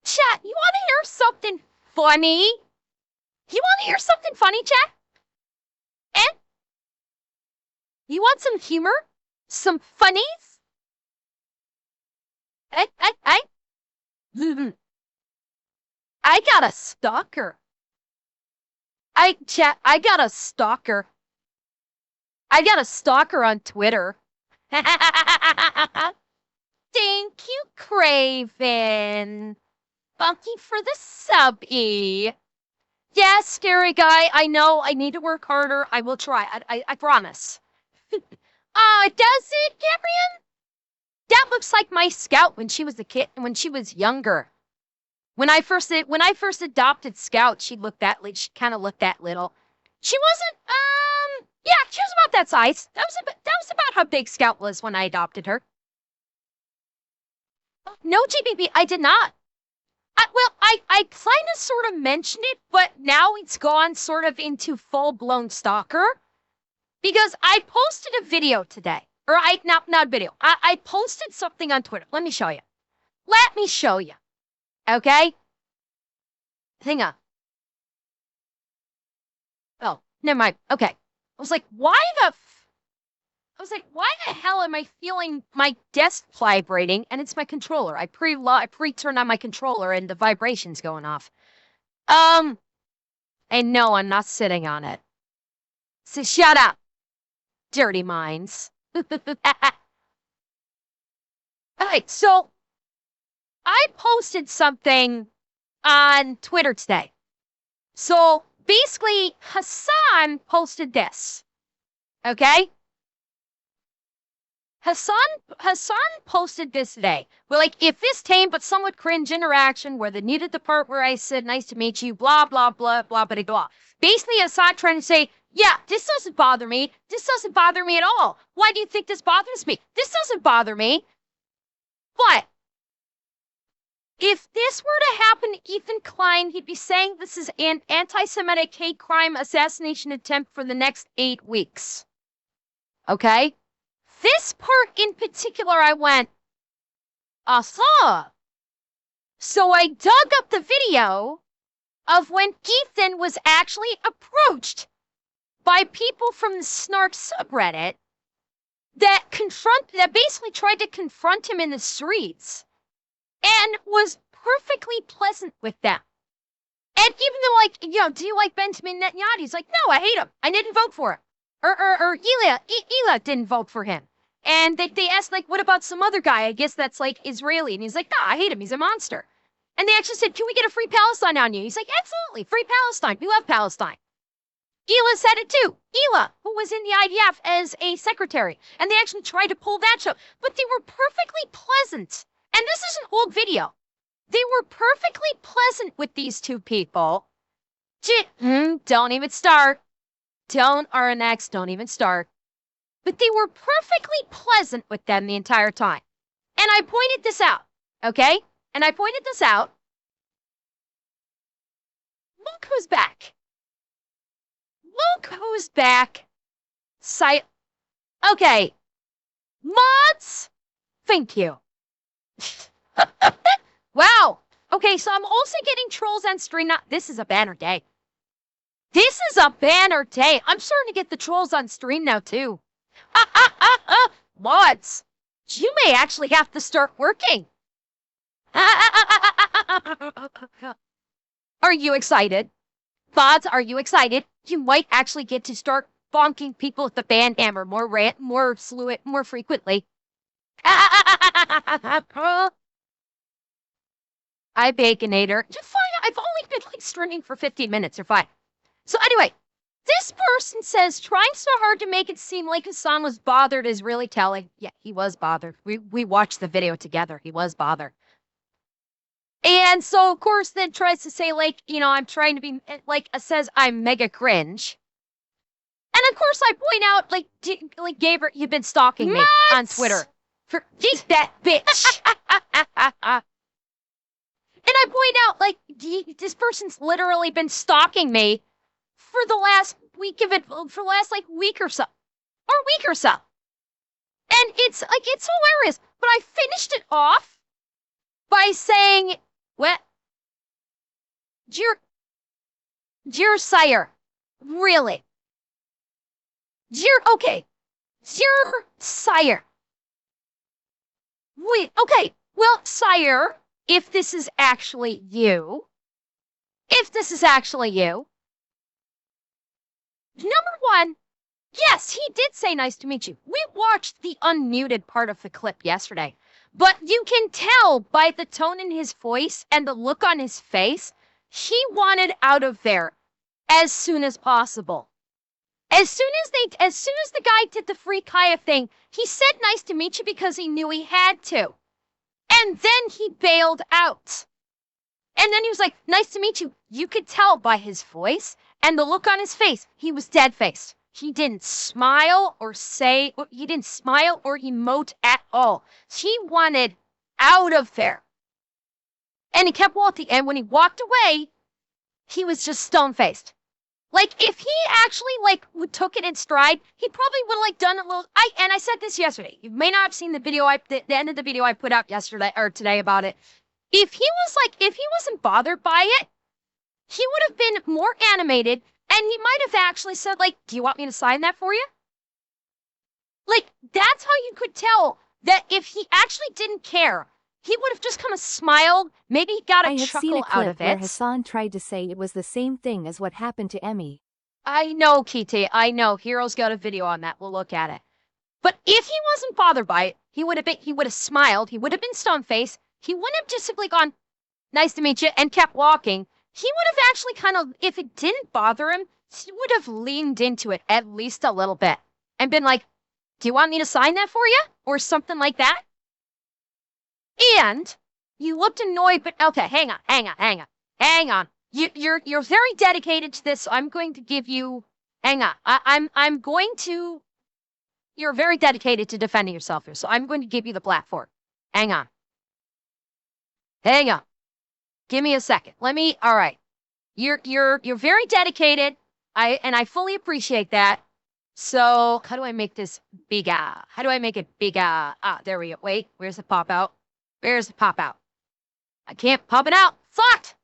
Chat, you want to hear something funny? You want to hear something funny, chat? And you want some humor? Some funnies? I I got a stalker. I got a stalker. I got a stalker on Twitter. Thank you, Craven. Funky for the subby. Yes, scary guy, I know I need to work harder. I will try. I promise. Does it, Gabrielle? That looks like my Scout when she was a kid, when she was younger. When I first adopted Scout, she kind of looked that little. She wasn't, yeah, she was about that size. That was about how big Scout was when I adopted her. No, GBB, I did not. I kind of sort of mentioned it, but now it's gone sort of into full-blown stalker. Because I posted a video today. Or not video. I posted something on Twitter. Let me show you. Let me show you. Okay? Hang on. Oh, never mind. Okay. I was like, why the hell am I feeling my desk vibrating? And it's my controller. I pre-turned on my controller and the vibration's going off. And no, I'm not sitting on it. So shut up, dirty minds. Alright, so I posted something on Twitter today. So basically, Hasan posted this. Okay? Hasan posted this today. We're like, if this tame but somewhat cringe interaction where they needed the part where I said, nice to meet you, blah, blah, blah, blah, blah, blah. Basically, Hasan trying to say, yeah, this doesn't bother me. This doesn't bother me at all. Why do you think this bothers me? This doesn't bother me. But if this were to happen to Ethan Klein, he'd be saying this is an anti-Semitic hate crime assassination attempt for the next 8 weeks. Okay? This part in particular, I went, aha. So I dug up the video of when Ethan was actually approached by people from the Snark subreddit that basically tried to confront him in the streets and was perfectly pleasant with them. And even though, like, you know, do you like Benjamin Netanyahu? He's like, no, I hate him. I didn't vote for him. Or Ela didn't vote for him. And they asked, like, what about some other guy? I guess that's, like, Israeli. And he's like, no, I hate him. He's a monster. And they actually said, can we get a free Palestine on you? He's like, absolutely, free Palestine. We love Palestine. Ela said it too. Ela, who was in the IDF as a secretary. And they actually tried to pull that show. But they were perfectly pleasant. And this is an old video. They were perfectly pleasant with these two people. Don't even start. Don't RNX, don't even start. But they were perfectly pleasant with them the entire time. And I pointed this out, okay? And I pointed this out. Look who's back. Look who's back. Okay. Mods, thank you. Wow. Okay, so I'm also getting trolls on stream now. This is a banner day. This is a banner day. I'm starting to get the trolls on stream now, too. Mods, you may actually have to start working. Are you excited? Mods, are you excited? You might actually get to start bonking people with the band hammer more frequently. I Baconator. You're fine. I've only been like streaming for 15 minutes. You're fine. So anyway, this person says trying so hard to make it seem like Hasan was bothered is really telling. Yeah, he was bothered. We watched the video together. He was bothered. And so, of course, then tries to say, like, you know, I'm trying to be, like, says I'm mega cringe. And of course, I point out, like Gabriel, you've been stalking me on Twitter. Eat that bitch. And I point out, like, this person's literally been stalking me for the last week of it, for the last, like, week or so. And it's, like, it's hilarious. But I finished it off by saying, well, Dear sire, really? Okay. Dear sire. Wait, okay. Well, sire, if this is actually you, number one, yes, he did say nice to meet you. We watched the unmuted part of the clip yesterday, but you can tell by the tone in his voice and the look on his face, he wanted out of there as soon as possible. As soon as the guy did the free Kaya thing, he said nice to meet you because he knew he had to. And then he bailed out. And then he was like, nice to meet you. You could tell by his voice and the look on his face, he was dead-faced. He didn't smile or emote at all. He wanted out of there. And he kept walking. And when he walked away, he was just stone-faced. Like, if he actually, took it in stride, he probably would have, done a little... I said this yesterday. You may not have seen the video, the end of the video I put out yesterday, or today about it. If he wasn't bothered by it, he would have been more animated, and he might have actually said, do you want me to sign that for you? That's how you could tell that if he actually didn't care, he would have just kind of smiled, maybe he got a chuckle out of it. Where Hasan tried to say it was the same thing as what happened to Emmy. I know, Kite, I know. Hero's got a video on that. We'll look at it. But if he wasn't bothered by it, he would have smiled, he would have been stone-faced, he wouldn't have just simply gone, nice to meet you, and kept walking. He would have actually kind of, if it didn't bother him, he would have leaned into it at least a little bit and been like, do you want me to sign that for you? Or something like that? And you looked annoyed, but okay, hang on. You're very dedicated to this, so I'm going to give you, hang on. You're very dedicated to defending yourself here, so I'm going to give you the platform. Hang on. Give me a second. All right. You're very dedicated. I fully appreciate that. So how do I make this bigger? How do I make it bigger? Ah, there we go. Wait, where's the pop out? Where's the pop out? I can't pop it out. Fuck!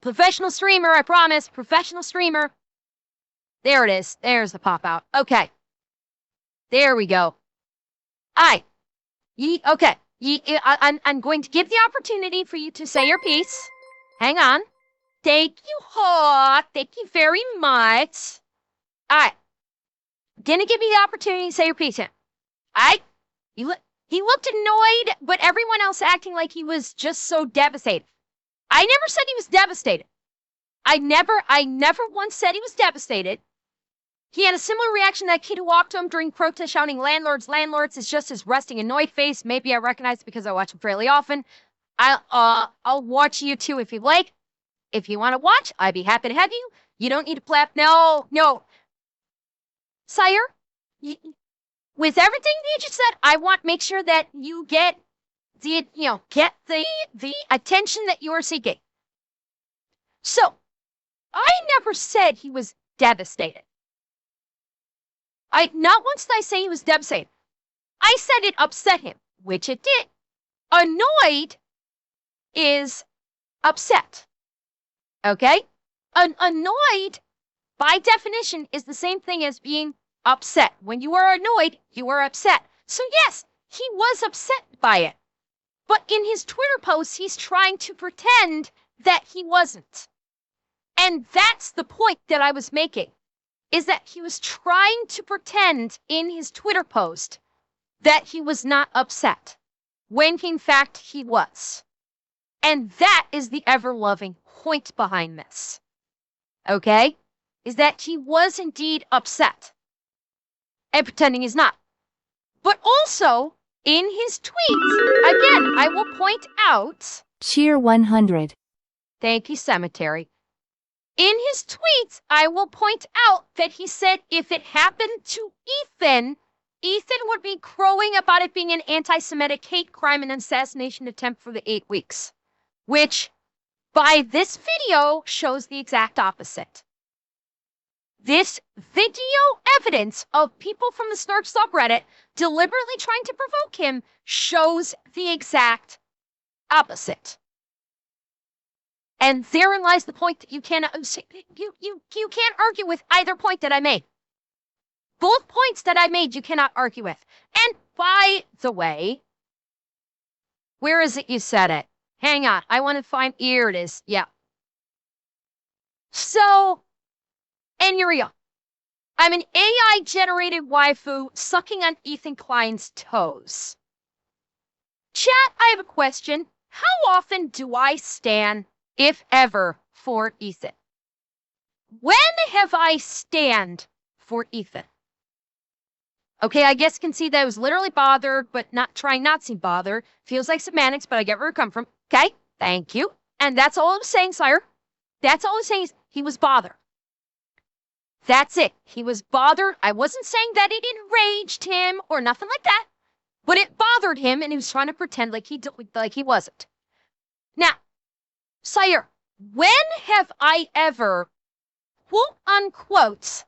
Professional streamer, I promise. Professional streamer. There it is. There's the pop out. Okay. There we go. Okay. I'm going to give the opportunity for you to say your piece. Hang on. Thank you, Hawk. Thank you very much. All right. Gonna give you the opportunity to say your piece here. All right. He looked annoyed, but everyone else acting like he was just so devastated. I never said he was devastated. I never once said he was devastated. He had a similar reaction to that kid who walked to him during protest shouting, landlords, landlords. It's just his resting annoyed face. Maybe I recognize it because I watch him fairly often. I'll watch you too if you like. If you want to watch, I'd be happy to have you. You don't need to clap. No. Sire, with everything that you just said, I want to make sure that you get the attention that you are seeking. So, I never said he was devastated. Not once did I say he was devastated. I said it upset him, which it did. Annoyed is upset. Okay? Annoyed, by definition, is the same thing as being upset. When you are annoyed, you are upset. So yes, he was upset by it. But in his Twitter posts, he's trying to pretend that he wasn't. And that's the point that I was making, is that he was trying to pretend in his Twitter post that he was not upset, when in fact he was. And that is the ever-loving point behind this. Okay? Is that he was indeed upset. And pretending he's not. But also, in his tweets, again, I will point out... Cheer 100. Thank you, Cemetery. In his tweets, I will point out that he said if it happened to Ethan would be crowing about it being an anti-Semitic hate crime and assassination attempt for the 8 weeks. Which, by this video, shows the exact opposite. This video evidence of people from the Snark subreddit deliberately trying to provoke him shows the exact opposite. And therein lies the point that you cannot you can't argue with either point that I made. Both points that I made you cannot argue with. And by the way, where is it you said it? Hang on, I want to find, here it is. Yeah. So, and here we go. I'm an AI-generated waifu sucking on Ethan Klein's toes. Chat, I have a question. How often do I stan, if ever, for Ethan? When have I stand for Ethan? Okay, I guess can see that I was literally bothered, but not trying not to seem bothered. Feels like semantics, but I get where it come from. Okay, thank you. And that's all I was saying, sire. That's all I was saying is he was bothered. That's it. He was bothered. I wasn't saying that it enraged him or nothing like that, but it bothered him, and he was trying to pretend like he wasn't. Now, sire, when have I ever, quote unquote,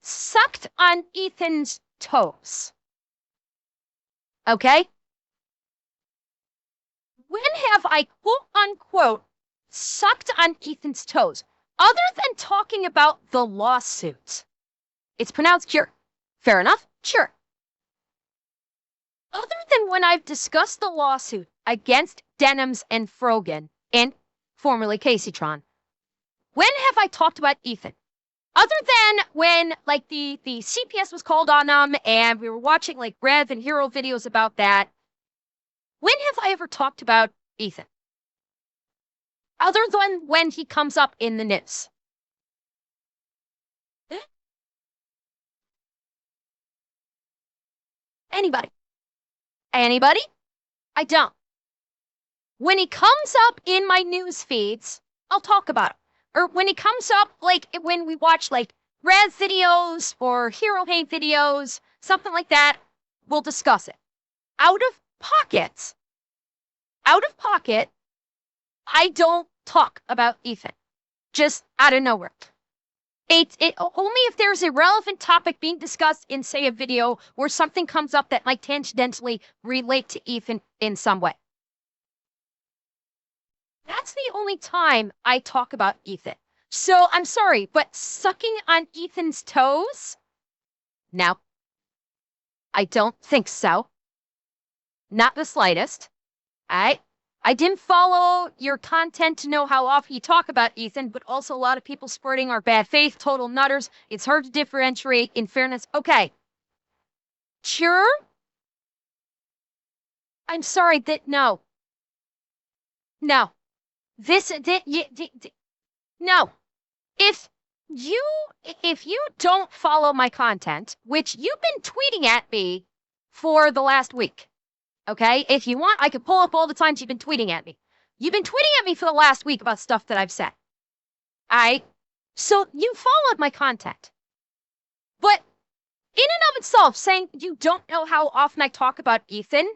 sucked on Ethan's toes? Okay? When have I, quote unquote, sucked on Ethan's toes? Other than talking about the lawsuit. It's pronounced cure. Fair enough? Sure. Other than when I've discussed the lawsuit against Denims and Frogan, and formerly Caseytron, when have I talked about Ethan? Other than when, like, the CPS was called on him and we were watching, like, Rev and Hero videos about that, when have I ever talked about Ethan? Other than when he comes up in the news. Anybody? Anybody? I don't. When he comes up in my news feeds, I'll talk about it. Or when he comes up, like, when we watch, like, Rev videos or Hero Hate videos, something like that, we'll discuss it. Out of pocket, I don't talk about Ethan. Just out of nowhere. It only if there's a relevant topic being discussed in, say, a video where something comes up that might tangentially relate to Ethan in some way. That's the only time I talk about Ethan. So I'm sorry, but sucking on Ethan's toes? No. I don't think so. Not the slightest. I didn't follow your content to know how often you talk about Ethan, but also a lot of people spreading our bad faith, total nutters. It's hard to differentiate in fairness. Okay. Sure? I'm sorry that no. No. No. If you don't follow my content, which you've been tweeting at me for the last week, okay? If you want, I could pull up all the times you've been tweeting at me. You've been tweeting at me for the last week about stuff that I've said. So you followed my content. But in and of itself, saying you don't know how often I talk about Ethan,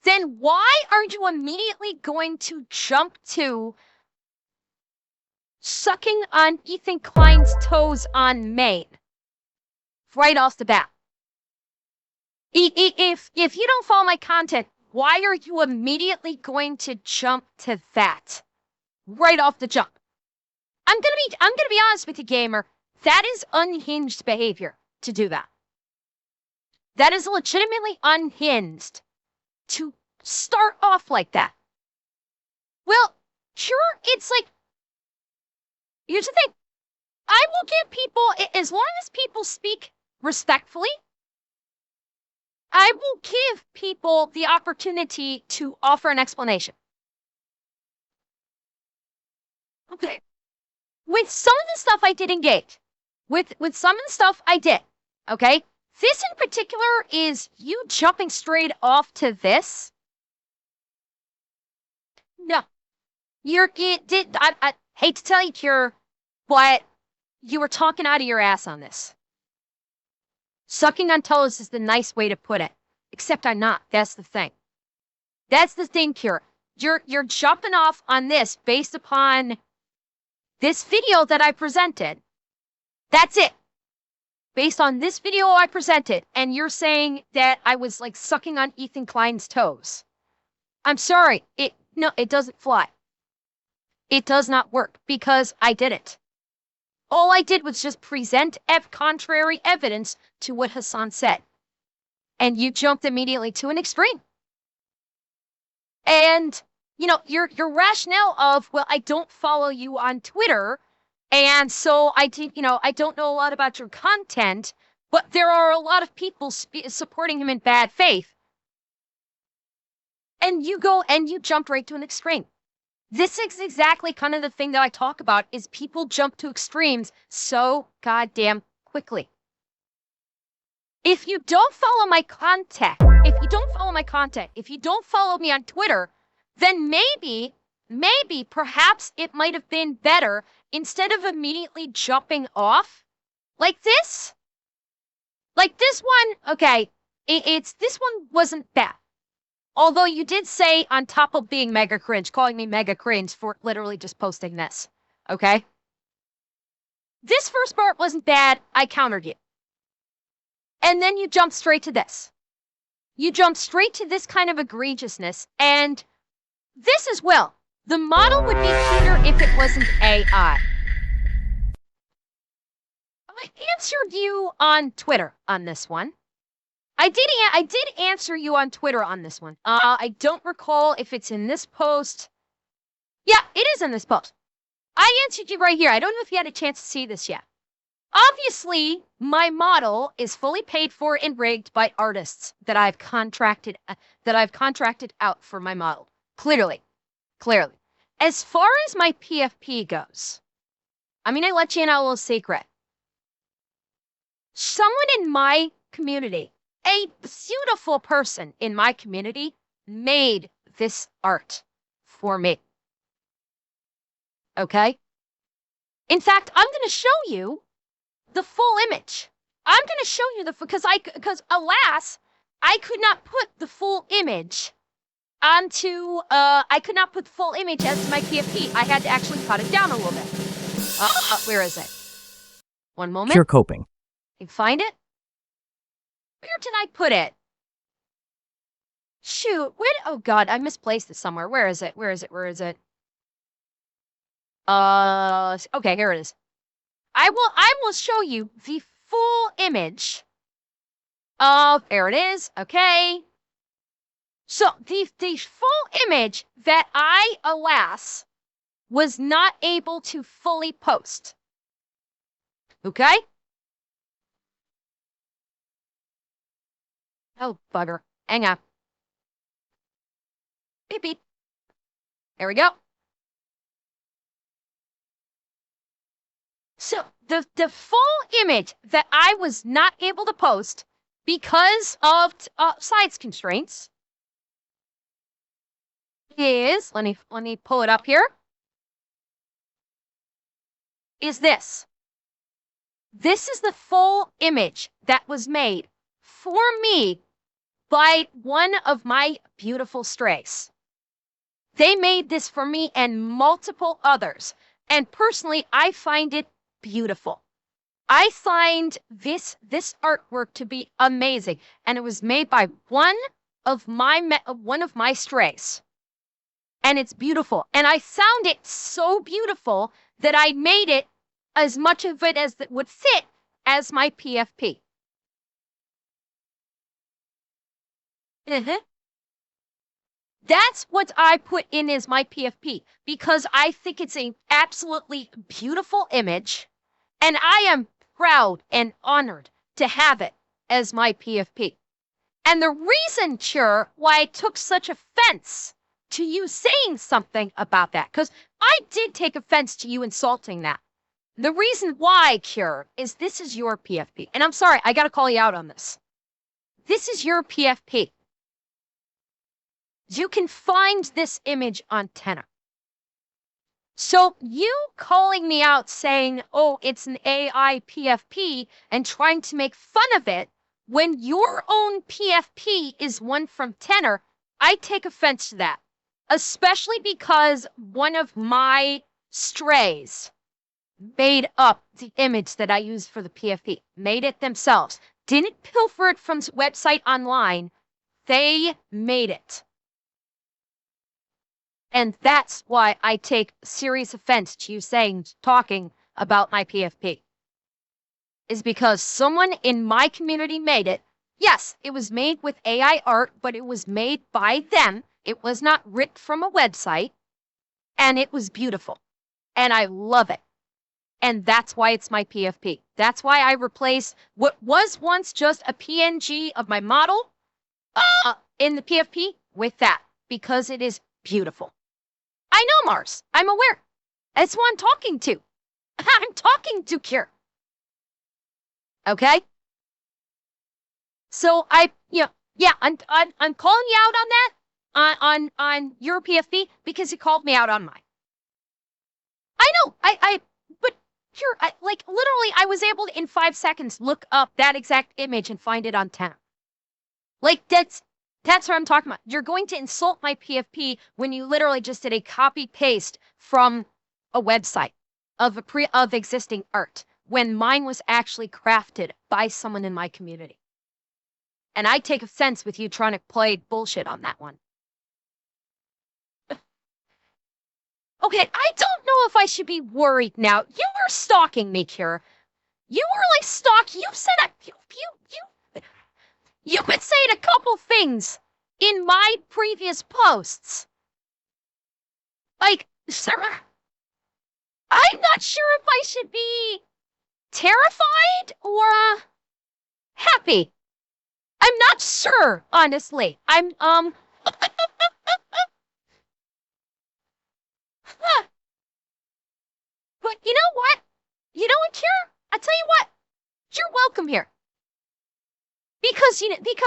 then why are you immediately going to jump to sucking on Ethan Klein's toes on Maine? Right off the bat. If you don't follow my content, why are you immediately going to jump to that? Right off the jump. I'm gonna be honest with you, gamer. That is unhinged behavior to do that. That is legitimately unhinged to start off like that. Well, sure, it's like, here's the thing. I will give people, as long as people speak respectfully, I will give people the opportunity to offer an explanation. Okay. With some of the stuff I did engage. With some of the stuff I did. Okay? This in particular is you jumping straight off to this. No. I hate to tell you, but you were talking out of your ass on this. Sucking on toes is the nice way to put it. Except I'm not. That's the thing. That's the thing, Kira. You're jumping off on this based upon this video that I presented. That's it. Based on this video I presented, and you're saying that I was like sucking on Ethan Klein's toes. I'm sorry. No, it doesn't fly. It does not work because I did it. All I did was just present contrary evidence to what Hasan said. And you jumped immediately to an extreme. And, your rationale of, well, I don't follow you on Twitter, and so I don't know a lot about your content, but there are a lot of people supporting him in bad faith. And you go and you jump right to an extreme. This is exactly kind of the thing that I talk about, is people jump to extremes so goddamn quickly. If you don't follow my content, if you don't follow me on Twitter, then maybe, perhaps it might have been better, instead of immediately jumping off like this. Like this one, okay, this one wasn't bad. Although you did say, on top of being mega cringe, calling me mega cringe for literally just posting this, okay? This first part wasn't bad, I countered you. And then you jump straight to this. You jump straight to this kind of egregiousness, and this as well. The model would be cuter if it wasn't AI. I answered you on Twitter on this one. I did answer you on Twitter on this one. I don't recall if it's in this post. Yeah, it is in this post. I answered you right here. I don't know if you had a chance to see this yet. Obviously, my model is fully paid for and rigged by artists that I've contracted out for my model. Clearly. As far as my PFP goes, I let you in on a little secret. Someone in my community, a beautiful person in my community, made this art for me. Okay? In fact, I'm going to show you the full image. I'm going to show you because alas, I could not put the full image onto, I could not put the full image as my PFP. I had to actually cut it down a little bit. Where is it? One moment. Pure coping. You find it? Where did I put it? Shoot, oh God, I misplaced it somewhere. Where is it? Okay, here it is. I will show you the full image of, there it is, okay. So the full image that I, alas, was not able to fully post. Okay? Oh, bugger. Hang on. Beep, beep. There we go. So the full image that I was not able to post because of size constraints is, let me pull it up here, is this. This is the full image that was made for me by one of my beautiful strays. They made this for me and multiple others. And personally, I find it beautiful. I find this artwork to be amazing. And it was made by one of my strays. And it's beautiful. And I found it so beautiful that I made it as much of it as that would fit as my PFP. That's what I put in as my PFP because I think it's an absolutely beautiful image, and I am proud and honored to have it as my PFP. And the reason, Cure, why I took such offense to you saying something about that, because I did take offense to you insulting that. The reason why, Cure, is this is your PFP. And I'm sorry, I got to call you out on this. This is your PFP. You can find this image on Tenor. So you calling me out saying, oh, it's an AI PFP and trying to make fun of it when your own PFP is one from Tenor, I take offense to that. Especially because one of my strays made up the image that I used for the PFP. Made it themselves. Didn't pilfer it from the website online. They made it. And that's why I take serious offense to you talking about my PFP. Is because someone in my community made it. Yes, it was made with AI art, but it was made by them. It was not ripped from a website. And it was beautiful. And I love it. And that's why it's my PFP. That's why I replaced what was once just a PNG of my model in the PFP with that because it is beautiful. I know Mars. I'm aware. That's who I'm talking to. I'm talking to Cure. Okay? So I'm calling you out on that on your PFP because you called me out on mine. I know. But Cure, literally, I was able to in 5 seconds look up that exact image and find it on 10. Like that's what I'm talking about. You're going to insult my PFP when you literally just did a copy paste from a website of existing art when mine was actually crafted by someone in my community. And I take offense with you trying to play bullshit on that one. Okay, I don't know if I should be worried now. You were stalking me, Kira. You were like stalking. You said you've been saying a couple things in my previous posts. Like, Sarah, I'm not sure if I should be terrified or happy. I'm not sure, honestly. I'm But you know what? You know what, Kira? I tell you what. You're welcome here. Because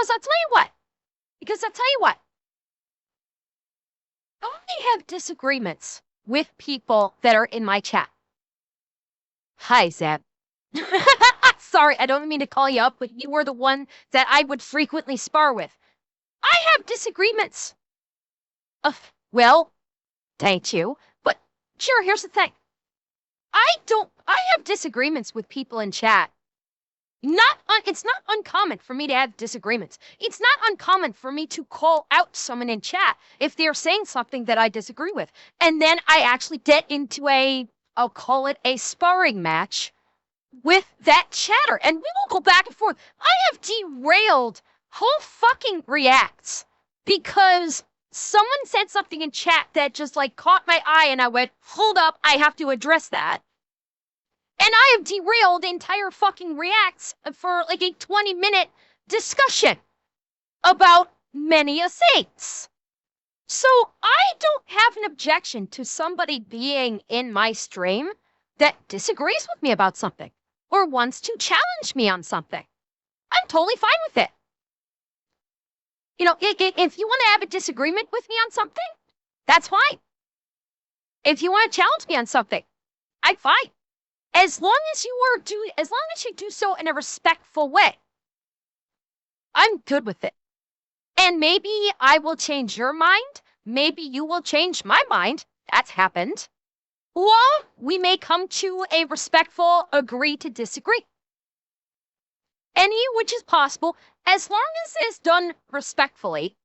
I'll tell you what. I have disagreements with people that are in my chat. Hi, Zeb. Sorry, I don't mean to call you up, but you were the one that I would frequently spar with. I have disagreements. Well, thank you. But sure, here's the thing. I have disagreements with people in chat. It's not uncommon for me to have disagreements. It's not uncommon for me to call out someone in chat if they're saying something that I disagree with. And then I actually get into I'll call it a sparring match with that chatter. And we will go back and forth. I have derailed whole fucking reacts because someone said something in chat that just caught my eye and I went, hold up, I have to address that. And I have derailed entire fucking reacts for a 20-minute discussion about many a things. So I don't have an objection to somebody being in my stream that disagrees with me about something or wants to challenge me on something. I'm totally fine with it. You know, if you want to have a disagreement with me on something, that's fine. If you want to challenge me on something, I'm fine. As long as you do so in a respectful way, I'm good with it. And maybe I will change your mind. Maybe you will change my mind. That's happened. Or we may come to a respectful agree to disagree. Any which is possible, as long as it's done respectfully,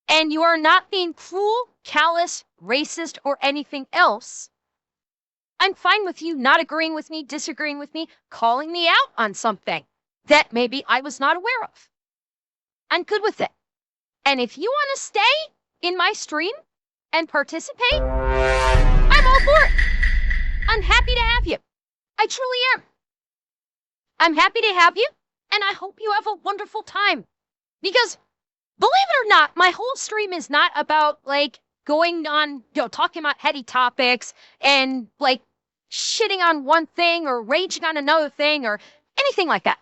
and you are not being cruel, callous, racist, or anything else. I'm fine with you not agreeing with me, disagreeing with me, calling me out on something that maybe I was not aware of. I'm good with it. And if you want to stay in my stream and participate, I'm all for it. I'm happy to have you. I truly am. I'm happy to have you, and I hope you have a wonderful time. Because, believe it or not, my whole stream is not about, going on, talking about heady topics and, shitting on one thing or raging on another thing or anything like that.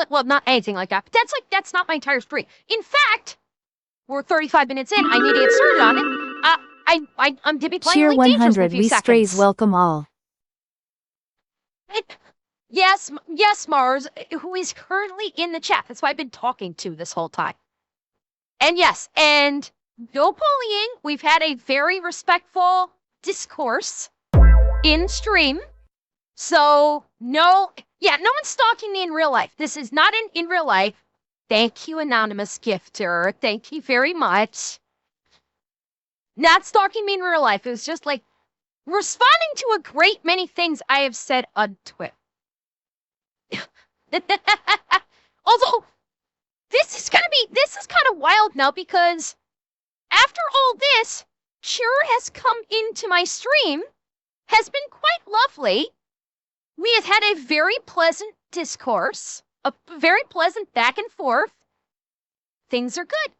Well, not anything like that, but that's not my entire stream. In fact, we're 35 minutes in. I need to get started on it. I'm to be playing Cheer Elite Dangerous in a 100, few we seconds. strays welcome all. Yes, Mars, who is currently in the chat. That's who I've been talking to this whole time. And yes, and no bullying. We've had a very respectful discourse in stream. So, no one's stalking me in real life. This is not in real life. Thank you, anonymous gifter. Thank you very much. Not stalking me in real life. It was just like responding to a great many things I have said on Twitter. Although this is kind of wild now because after all this, Cure has come into my stream, has been quite lovely. We have had a very pleasant discourse, a very pleasant back and forth. Things are good.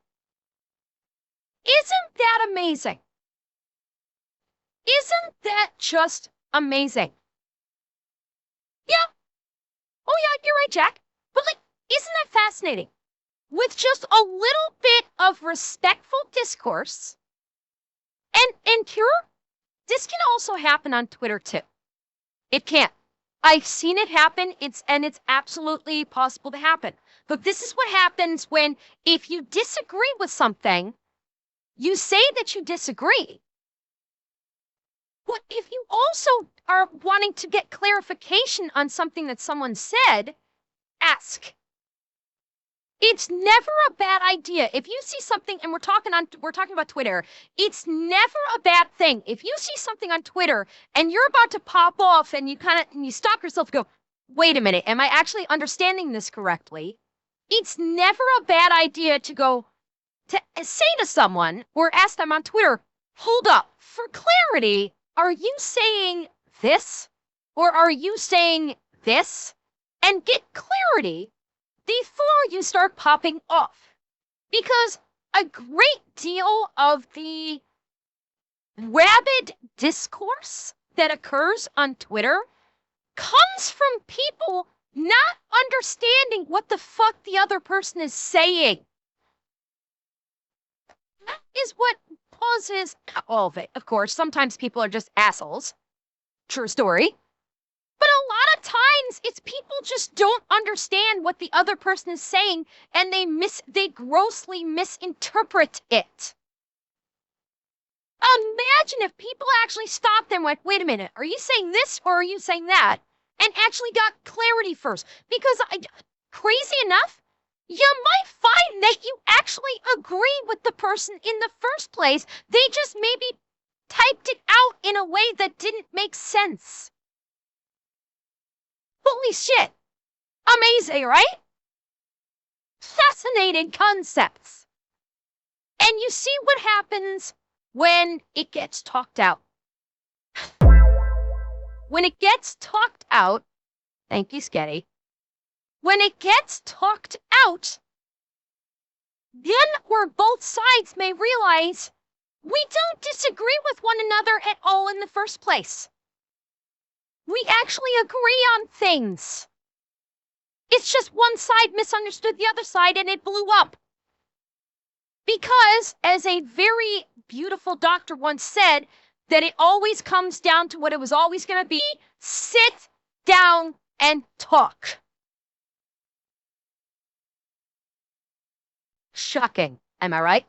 Isn't that amazing? Isn't that just amazing? Yeah. Oh, yeah, you're right, Jack. But, like, isn't that fascinating? With just a little bit of respectful discourse, and Cure, this can also happen on Twitter, too. It can. I've seen it happen. It's absolutely possible to happen. But this is what happens when, if you disagree with something, you say that you disagree. But if you also are wanting to get clarification on something that someone said, ask. It's never a bad idea. If you see something, and we're talking about Twitter, it's never a bad thing. If you see something on Twitter and you're about to pop off and you stop yourself and go, wait a minute, am I actually understanding this correctly? It's never a bad idea to say to someone or ask them on Twitter, hold up, for clarity, are you saying this? Or are you saying this? And get clarity before you start popping off. Because a great deal of the rabid discourse that occurs on Twitter comes from people not understanding what the fuck the other person is saying. That is what causes all of it. Of course, sometimes people are just assholes. True story. But a lot of times it's people just don't understand what the other person is saying and they grossly misinterpret it. Imagine if people actually stopped and went, wait a minute, are you saying this or are you saying that? And actually got clarity first. Because crazy enough, you might find that you actually agree with the person in the first place. They just maybe typed it out in a way that didn't make sense. Holy shit. Amazing, right? Fascinating concepts. And you see what happens when it gets talked out. When it gets talked out, thank you, Sketty. When it gets talked out, then where both sides may realize we don't disagree with one another at all in the first place. We actually agree on things. It's just one side misunderstood the other side and it blew up. Because, as a very beautiful doctor once said, that it always comes down to what it was always going to be: sit down and talk. Shocking, am I right?